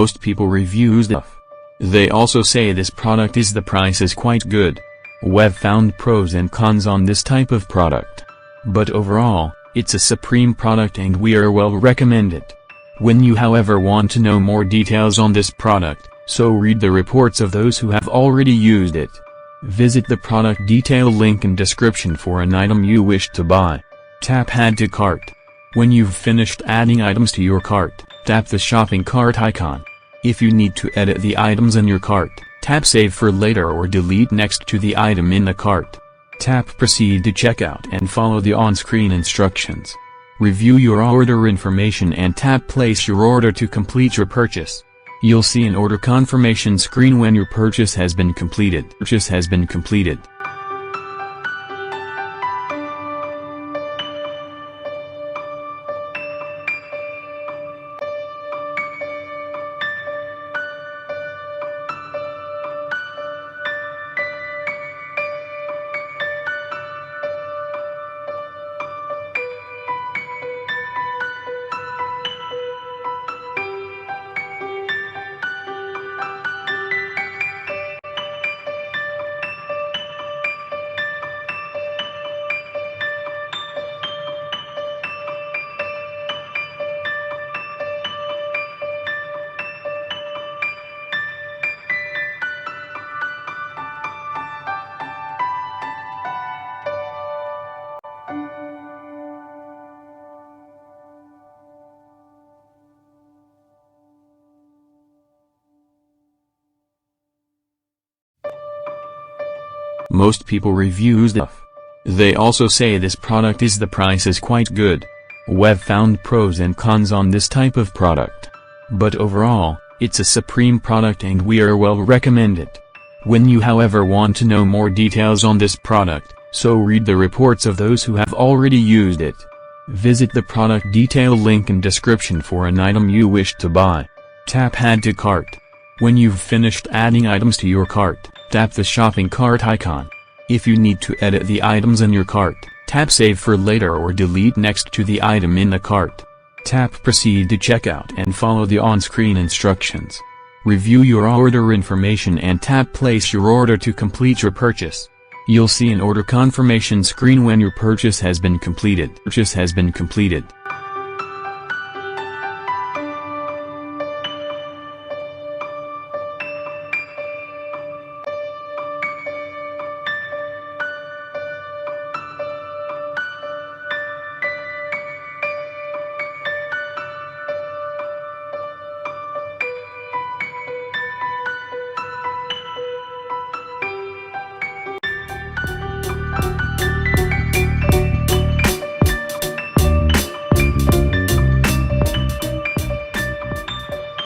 Most people review stuff. They also say this product is the price is quite good. We've found pros and cons on this type of product. But overall, it's a supreme product and we are well recommend it. When you however want to know more details on this product, so read the reports of those who have already used it. Visit the product detail link in description for an item you wish to buy. Tap Add to Cart. When you've finished adding items to your cart, tap the shopping cart icon. If you need to edit the items in your cart, tap Save for later or delete next to the item in the cart. Tap Proceed to checkout and follow the on-screen instructions. Review your order information and tap Place your order to complete your purchase. You'll see an order confirmation screen when your purchase has been completed. Most people review stuff. They also say this product is the price is quite good. We've found pros and cons on this type of product. But overall, it's a supreme product and we are well recommend it. When you however want to know more details on this product, so read the reports of those who have already used it. Visit the product detail link in description for an item you wish to buy. Tap Add to Cart. When you've finished adding items to your cart, tap the shopping cart icon. If you need to edit the items in your cart, tap Save for later or delete next to the item in the cart. Tap Proceed to checkout and follow the on-screen instructions. Review your order information and tap Place your order to complete your purchase. You'll see an order confirmation screen when your purchase has been completed.